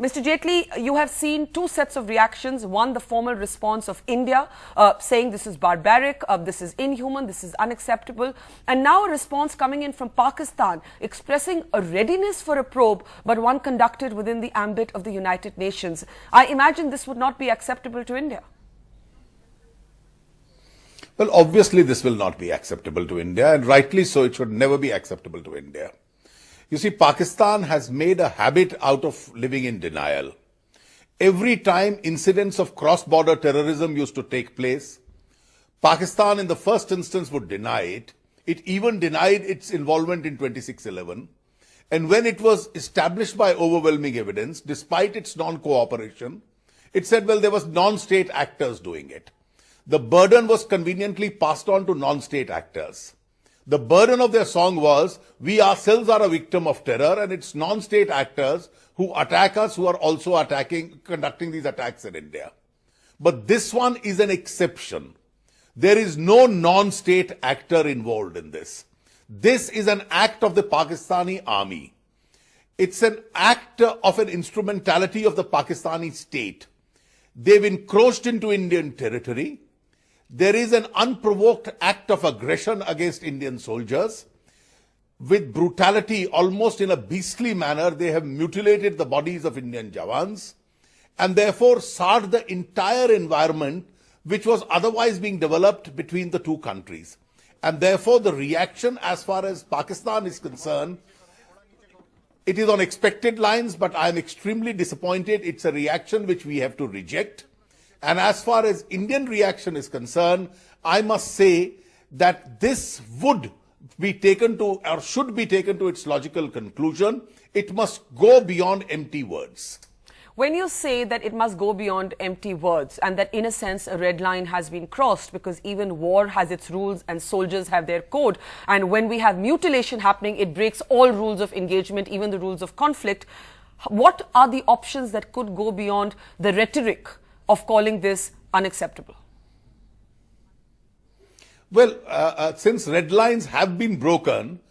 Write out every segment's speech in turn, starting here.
Mr. Jaitley, you have seen two sets of reactions. One, the formal response of India saying this is barbaric, this is inhuman, this is unacceptable. And now a response coming in from Pakistan expressing a readiness for a probe, but one conducted within the ambit of the United Nations. I imagine this would not be acceptable to India. Well, obviously this will not be acceptable to India, and rightly so. It should never be acceptable to India. You see, Pakistan has made a habit out of living in denial. Every time incidents of cross-border terrorism used to take place, Pakistan in the first instance would deny it. It even denied its involvement in 26/11. And when it was established by overwhelming evidence, despite its non-cooperation, it said, well, there was non-state actors doing it. The burden was conveniently passed on to non-state actors. The burden of their song was, we ourselves are a victim of terror, and it's non-state actors who attack us who are also conducting these attacks in India. But this one is an exception. There is no non-state actor involved in this. This is an act of the Pakistani army. It's an act of an instrumentality of the Pakistani state. They've encroached into Indian territory. There is an unprovoked act of aggression against Indian soldiers. With brutality, almost in a beastly manner, they have mutilated the bodies of Indian Jawans and therefore soured the entire environment which was otherwise being developed between the two countries. And therefore, the reaction as far as Pakistan is concerned, it is on expected lines, but I am extremely disappointed. It's a reaction which we have to reject. And as far as Indian reaction is concerned, I must say that this would be taken to, or should be taken to its logical conclusion. It must go beyond empty words. When you say that it must go beyond empty words and that in a sense a red line has been crossed because even war has its rules and soldiers have their code, and when we have mutilation happening, it breaks all rules of engagement, even the rules of conflict, what are the options that could go beyond the rhetoric of calling this unacceptable? Well, since red lines have been broken,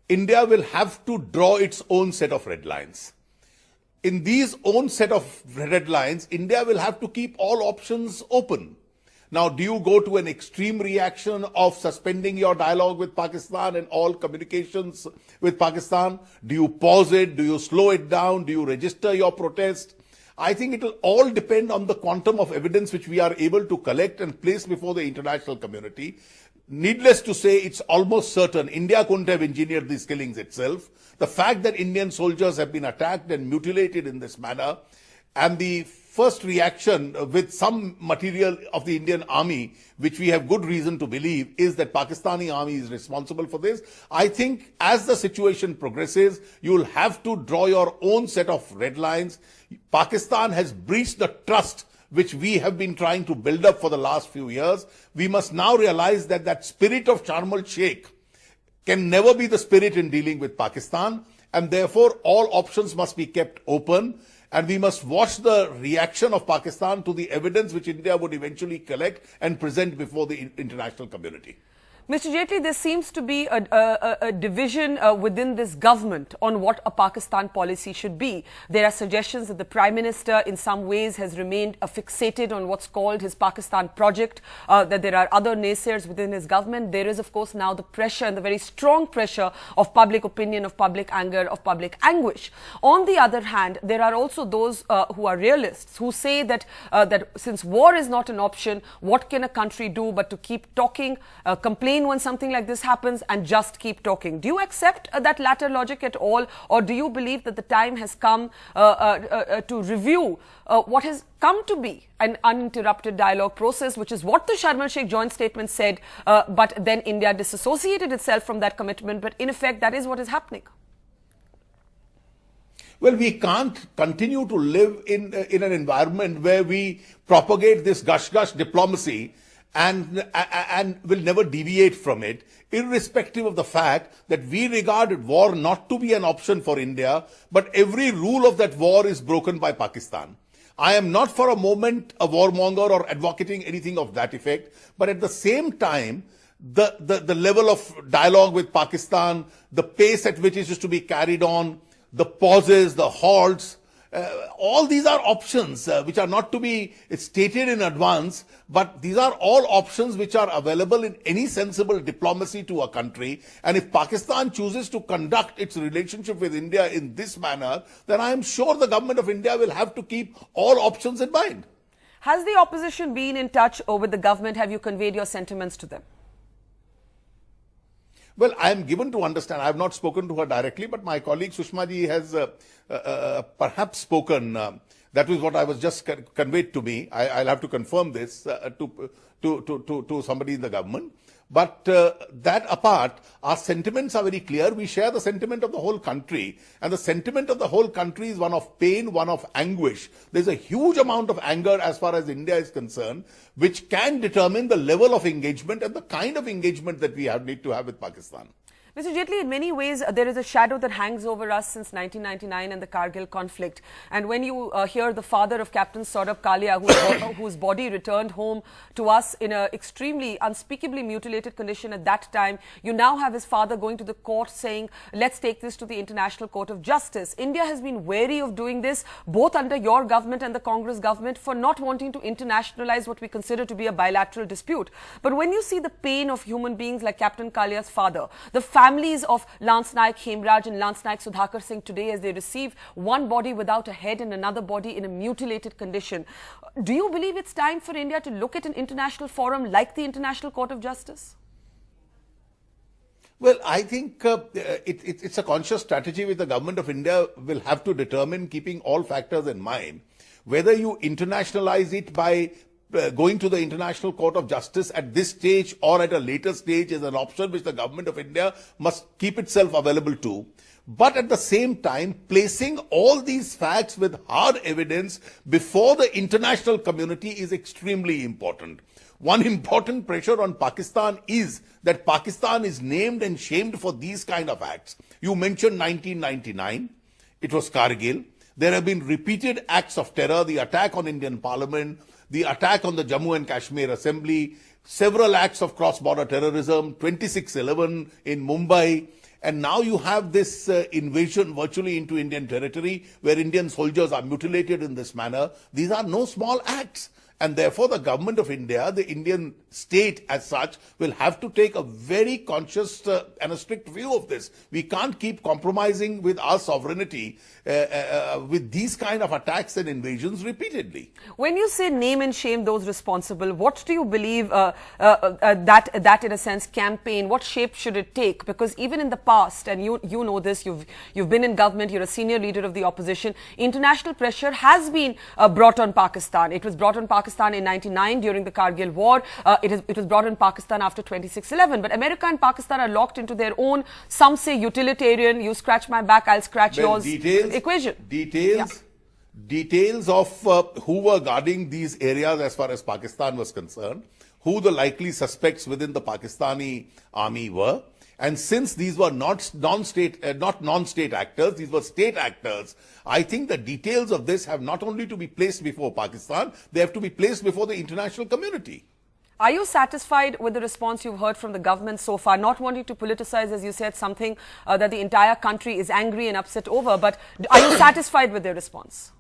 India will have to draw its own set of red lines. In these own set of red lines, India will have to keep all options open. Now, do you go to an extreme reaction of suspending your dialogue with Pakistan and all communications with Pakistan? Do you pause it? Do you slow it down? Do you register your protest? I think it will all depend on the quantum of evidence which we are able to collect and place before the international community. Needless to say, it's almost certain India couldn't have engineered these killings itself. The fact that Indian soldiers have been attacked and mutilated in this manner, and the first reaction with some material of the Indian army, which we have good reason to believe, is that Pakistani army is responsible for this. I think as the situation progresses, you will have to draw your own set of red lines. Pakistan has breached the trust which we have been trying to build up for the last few years. We must now realize that that spirit of Sharm el-Sheikh can never be the spirit in dealing with Pakistan, and therefore all options must be kept open, and we must watch the reaction of Pakistan to the evidence which India would eventually collect and present before the international community. Mr. Jaitley, there seems to be a division within this government on what a Pakistan policy should be. There are suggestions that the Prime Minister in some ways has remained fixated on what's called his Pakistan project, that there are other naysayers within his government. There is, of course, now the pressure and the very strong pressure of public opinion, of public anger, of public anguish. On the other hand, there are also those who are realists who say that, that since war is not an option, what can a country do but to keep talking, complain when something like this happens and just keep talking? Do you accept that latter logic at all, or do you believe that the time has come to review what has come to be an uninterrupted dialogue process, which is what the Sharm el-Sheikh joint statement said, but then India disassociated itself from that commitment, but in effect that is what is happening? Well, we can't continue to live in an environment where we propagate this gush-gush diplomacy and will never deviate from it, irrespective of the fact that we regard war not to be an option for India, but every rule of that war is broken by Pakistan. I am not for a moment a warmonger or advocating anything of that effect, but at the same time, the level of dialogue with Pakistan, the pace at which it is to be carried on, the pauses, the halts, All these are options which are not to be stated in advance, but these are all options which are available in any sensible diplomacy to a country. And if Pakistan chooses to conduct its relationship with India in this manner, then I am sure the government of India will have to keep all options in mind. Has the opposition been in touch with the government? Have you conveyed your sentiments to them? Well, I am given to understand, I have not spoken to her directly, but my colleague Sushma ji has perhaps spoken. That was what I was just conveyed to me. I'll have to confirm this to somebody in the government. But that apart, our sentiments are very clear. We share the sentiment of the whole country. And the sentiment of the whole country is one of pain, one of anguish. There's a huge amount of anger as far as India is concerned, which can determine the level of engagement and the kind of engagement that we need to have with Pakistan. Mr. Jaitley, in many ways, there is a shadow that hangs over us since 1999 and the Kargil conflict. And when you hear the father of Captain Saurabh Kalia, whose body returned home to us in an extremely, unspeakably mutilated condition at that time, you now have his father going to the court saying, let's take this to the International Court of Justice. India has been wary of doing this, both under your government and the Congress government, for not wanting to internationalize what we consider to be a bilateral dispute. But when you see the pain of human beings like Captain Kalia's father, the families of Lance Naik Hemraj and Lance Naik Sudhakar Singh today as they receive one body without a head and another body in a mutilated condition, do you believe it's time for India to look at an international forum like the International Court of Justice? Well, I think it's a conscious strategy which the government of India will have to determine, keeping all factors in mind. Whether you internationalize it by going to the International Court of Justice at this stage or at a later stage is an option which the government of India must keep itself available to. But at the same time, placing all these facts with hard evidence before the international community is extremely important. One important pressure on Pakistan is that Pakistan is named and shamed for these kind of acts. You mentioned 1999. It was Kargil. There have been repeated acts of terror, the attack on Indian Parliament, the attack on the Jammu and Kashmir Assembly, several acts of cross-border terrorism, 26/11 in Mumbai, and now you have this invasion virtually into Indian territory where Indian soldiers are mutilated in this manner. These are no small acts. And therefore, the government of India, the Indian state as such, will have to take a very conscious and a strict view of this. We can't keep compromising with our sovereignty with these kind of attacks and invasions repeatedly. When you say name and shame those responsible, what do you believe that in a sense campaign, what shape should it take? Because even in the past, and you know this, you've been in government, you're a senior leader of the opposition, international pressure has been brought on Pakistan. It was brought on Pakistan in 99 during the Kargil war. It was brought on Pakistan after 26/11. But America and Pakistan are locked into their own, some say utilitarian, you scratch my back, I'll scratch yours equation. Details of who were guarding these areas as far as Pakistan was concerned, who the likely suspects within the Pakistani army were. And since these were not non-state actors, these were state actors, I think the details of this have not only to be placed before Pakistan, they have to be placed before the international community. Are you satisfied with the response you've heard from the government so far? Not wanting to politicize, as you said, something that the entire country is angry and upset over, but are you satisfied with their response?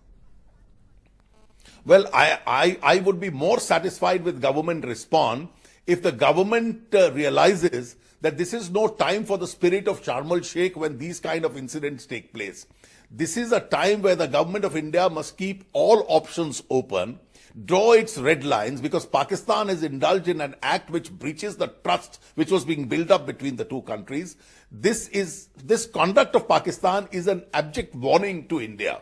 Well, I would be more satisfied with government response if the government realizes that this is no time for the spirit of Sharm el-Sheikh when these kind of incidents take place. This is a time where the government of India must keep all options open, draw its red lines, because Pakistan has indulged in an act which breaches the trust which was being built up between the two countries. This conduct of Pakistan is an abject warning to India.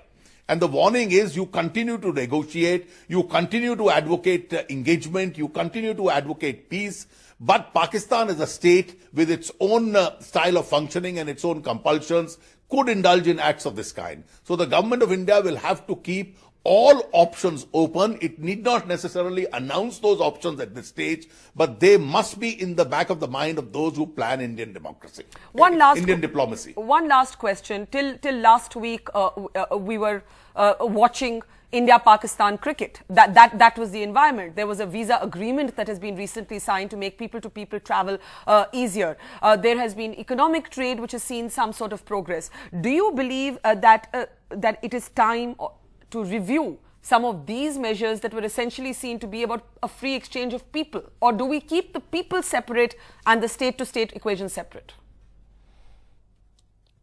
And the warning is you continue to negotiate, you continue to advocate engagement, you continue to advocate peace, but Pakistan as a state with its own style of functioning and its own compulsions could indulge in acts of this kind. So the government of India will have to keep all options open. It need not necessarily announce those options at this stage, but they must be in the back of the mind of those who plan Indian democracy, Indian diplomacy. One last question. Till last week, we were watching India-Pakistan cricket. That was the environment. There was a visa agreement that has been recently signed to make people-to-people travel easier. There has been economic trade which has seen some sort of progress. Do you believe that that it is time to review some of these measures that were essentially seen to be about a free exchange of people? Or do we keep the people separate and the state-to-state equation separate?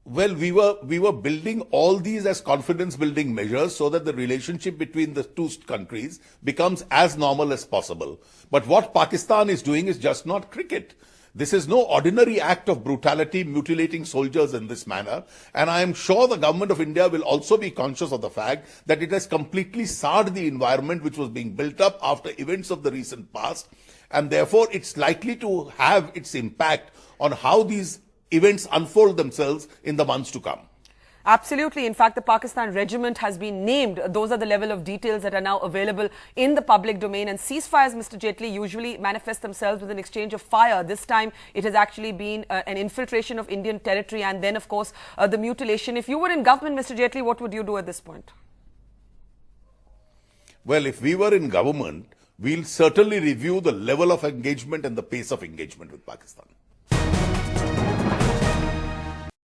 Well, we were building all these as confidence-building measures so that the relationship between the two countries becomes as normal as possible. But what Pakistan is doing is just not cricket. This is no ordinary act of brutality, mutilating soldiers in this manner. And I am sure the government of India will also be conscious of the fact that it has completely soured the environment which was being built up after events of the recent past. And therefore, it's likely to have its impact on how these events unfold themselves in the months to come. Absolutely. In fact, the Pakistan regiment has been named. Those are the level of details that are now available in the public domain. And ceasefires, Mr. Jaitley, usually manifest themselves with an exchange of fire. This time, it has actually been an infiltration of Indian territory and then, of course, the mutilation. If you were in government, Mr. Jaitley, what would you do at this point? Well, if we were in government, we'll certainly review the level of engagement and the pace of engagement with Pakistan.